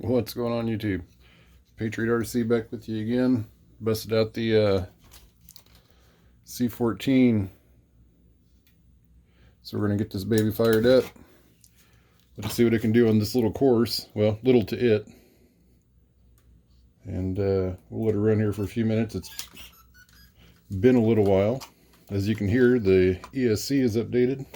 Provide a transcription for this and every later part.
What's going on YouTube? Patriot RC back with you again. Busted out the C14. So we're going to get this baby fired up. Let's see what it can do on this little course. Well, little to it. And we'll let it run here for a few minutes. It's been a little while. As you can hear, the ESC is updated.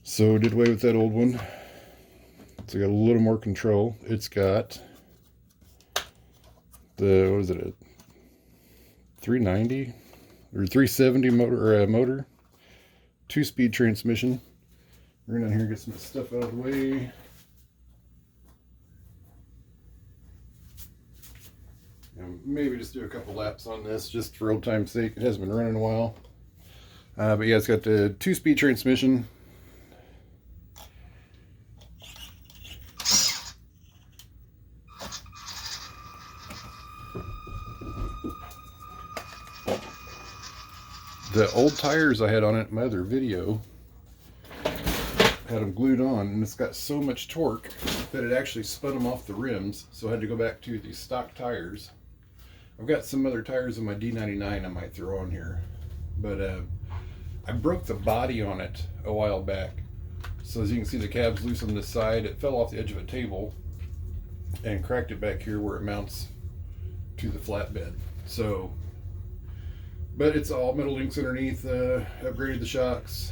So did away with that old one. So got a little more control. It's got the, what is it, a 390 or 370 motor, 2-speed transmission. We're going down here and get some stuff out of the way. And maybe just do a couple laps on this just for old time's sake. It hasn't been running in a while. But yeah, it's got the 2-speed transmission. The old tires I had on it in my other video had them glued on, and it's got so much torque that it actually spun them off the rims, so I had to go back to the stock tires. I've got some other tires in my D99 I might throw on here, but I broke the body on it a while back. So as you can see, the cab's loose on this side. It fell off the edge of a table and cracked it back here where it mounts to the flatbed. So, but it's all metal links underneath, upgraded the shocks,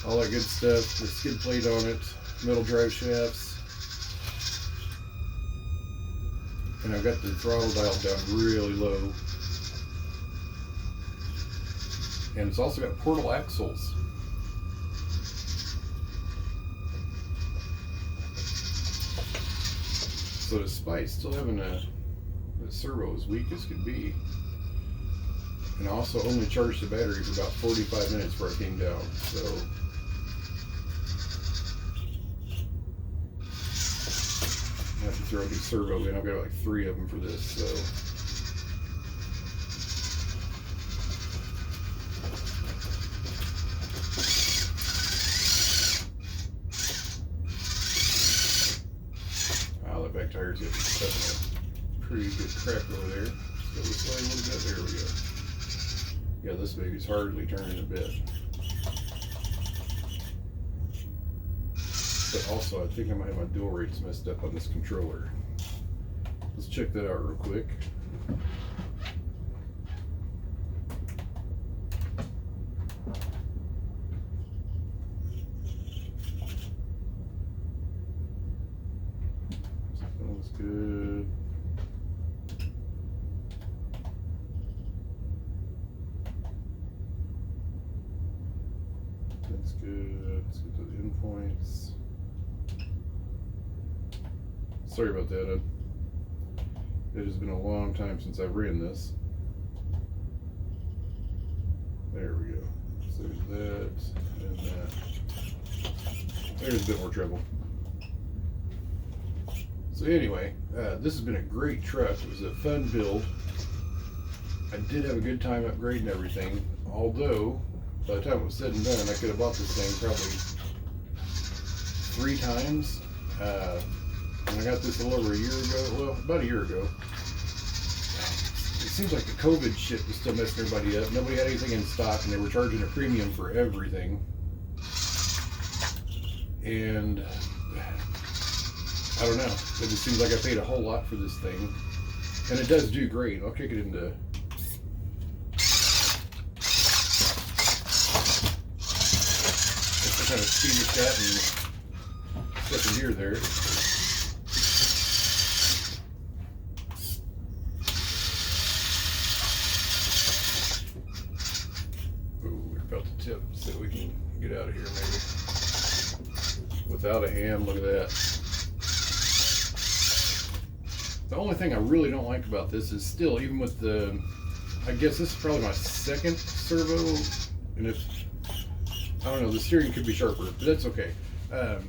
all that good stuff, the skid plate on it, metal drive shafts, and I've got the throttle dialed down really low. And it's also got portal axles. So despite still having the servo as weak as could be, and also only charged the battery for about 45 minutes before I came down. So I have to throw a new servo in. I've got like 3 of them for this. So wow, that back tire's getting stuck in a pretty good crack over there. Let's go this way a little bit. There we go. Yeah, this baby's hardly turning a bit. But also, I think I might have my dual rates messed up on this controller. Let's check that out real quick. That looks good. That's good. Let's get to the endpoints. Sorry about that. It has been a long time since I've ran this. There we go. So there's that and that. There's a bit more trouble. So anyway, this has been a great truck. It was a fun build. I did have a good time upgrading everything, although by the time it was said and done, I could have bought this thing probably 3 times. And I got this a little over a year ago, well, about a year ago. It seems like the COVID shit was still messing everybody up. Nobody had anything in stock, and they were charging a premium for everything. And I don't know. It just seems like I paid a whole lot for this thing. And it does do great. I'll kick it into kind of speed that and stuff in gear there. Ooh, we're about to tip so we can get out of here maybe. Without a hand, look at that. The only thing I really don't like about this is still, even with the, I guess this is probably my 2nd servo, and if I don't know, the steering could be sharper, but that's okay. I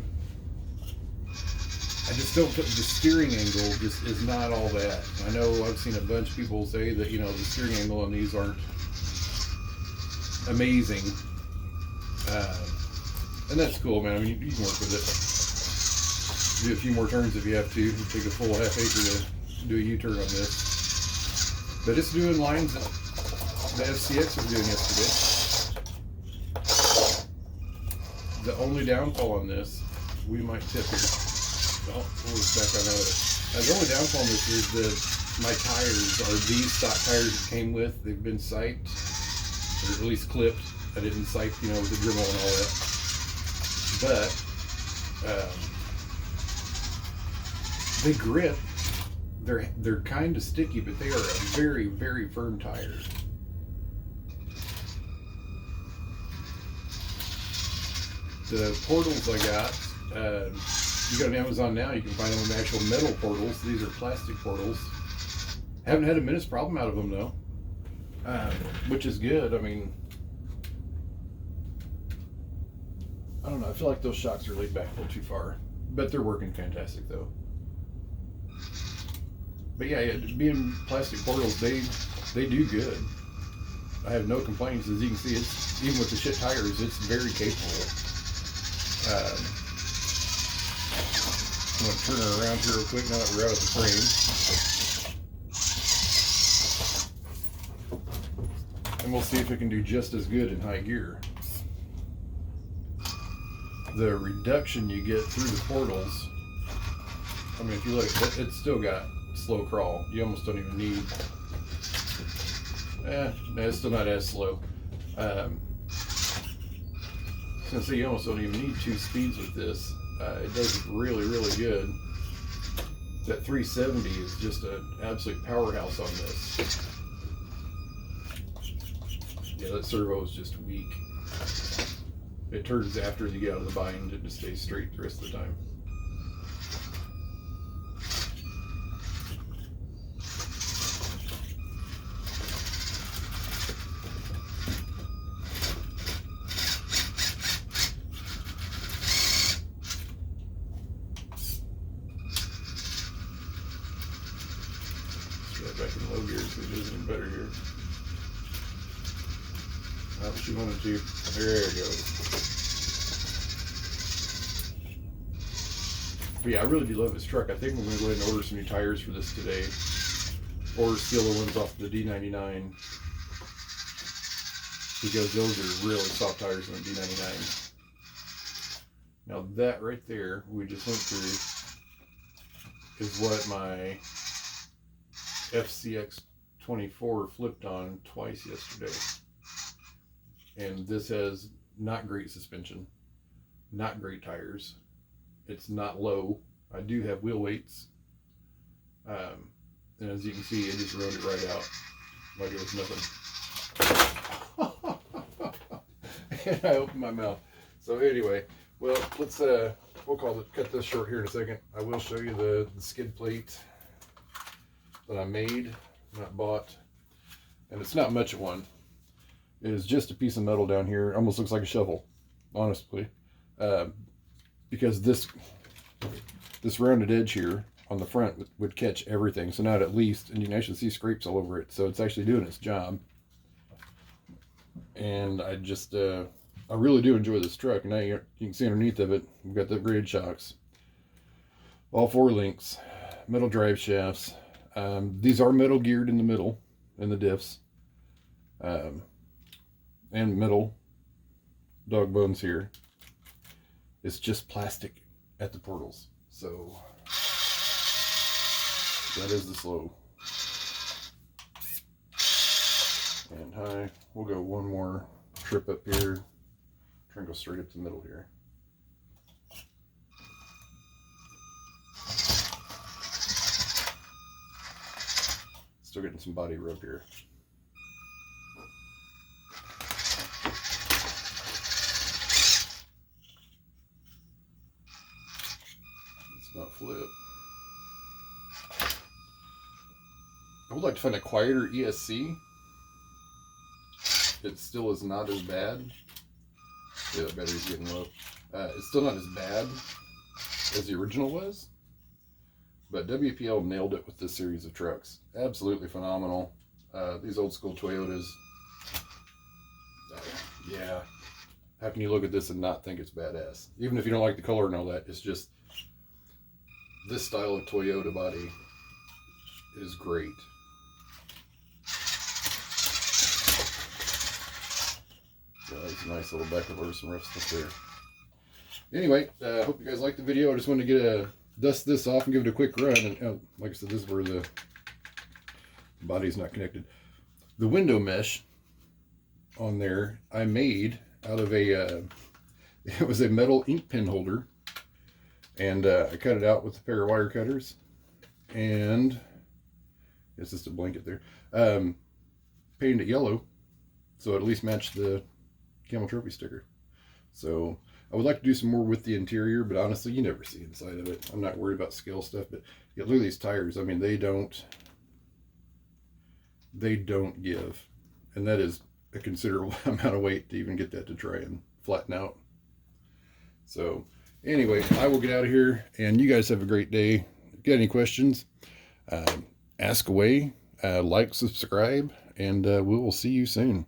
just don't, the steering angle just is not all that. I know I've seen a bunch of people say that, you know, the steering angle on these aren't amazing. And that's cool, man. I mean, you can work with it. Do a few more turns if you have to. You take a full half acre to do a U-turn on this. But it's doing lines that the FCX was doing yesterday. The only downfall on this, we might tip here. Oh, we'll just back on out of it. The only downfall on this is that my tires are these stock tires it came with. They've been siped, or at least clipped. I didn't sipe, you know, with the Dremel and all that. But they grip. They're kind of sticky, but they are a very, very firm tire. The portals I got, you got on Amazon now, you can find them with actual metal portals. These are plastic portals. Haven't had a minute's problem out of them though, which is good. I mean, I don't know, I feel like those shocks are laid back a little too far, but they're working fantastic though. But yeah, being plastic portals, they do good. I have no complaints. As you can see, it's even with the shit tires, it's very capable. I'm going to turn her around here real quick now that we're out of the frame. And we'll see if it can do just as good in high gear. The reduction you get through the portals, I mean, if you look, it's still got slow crawl. You almost don't even need, no, it's still not as slow. I was gonna say you almost don't even need 2 speeds with this. It does really, really good. That 370 is just an absolute powerhouse on this. Yeah, that servo is just weak. It turns after you get out of the bind, it just stays straight the rest of the time. Back in low gear so it does even better here. Oh, she wanted to. There it goes. But yeah, I really do love this truck. I think I'm going to go ahead and order some new tires for this today. Or steal the ones off the D99. Because those are really soft tires on the D99. Now that right there, we just went through, is what my FCX24 flipped on twice yesterday. And this has not great suspension, not great tires. It's not low. I do have wheel weights. And as you can see, it just rode it right out like it was nothing. And I opened my mouth. So anyway, well, let's we'll cut this short here in a second. I will show you the skid plate that I made, not bought, and it's not much of one. It is just a piece of metal down here. It almost looks like a shovel, honestly, because this rounded edge here on the front would catch everything. So now at least, and you can actually see scrapes all over it. So it's actually doing its job. And I just, I really do enjoy this truck. And now you can see underneath of it, we've got the upgraded shocks, all 4 links, metal drive shafts. These are metal geared in the middle, in the diffs, and metal dog bones here. It's just plastic at the portals. So that is the slow. And high. We'll go one more trip up here. Try and go straight up the middle here. Still getting some body rub here. Let's not flip. I would like to find a quieter ESC. It still is not as bad. Yeah, the battery's getting low. It's still not as bad as the original was. But WPL nailed it with this series of trucks. Absolutely phenomenal. These old school Toyotas. Yeah. How can you look at this and not think it's badass? Even if you don't like the color and all that, it's just, this style of Toyota body is great. So that's a nice little back over some rough stuff there. Anyway, I hope you guys liked the video. I just wanted to get dust this off and give it a quick run. And like I said, this is where the body's not connected. The window mesh on there I made out of a it was a metal ink pen holder, and I cut it out with a pair of wire cutters, and it's just a blanket there. Painted it yellow so it at least matched the Camel Trophy sticker. So I would like to do some more with the interior, but honestly, you never see inside of it. I'm not worried about scale stuff, but yeah, look at these tires. I mean, they don't give, and that is a considerable amount of weight to even get that to try and flatten out. So anyway, I will get out of here, and you guys have a great day. If you got any questions, ask away, like, subscribe, and we will see you soon.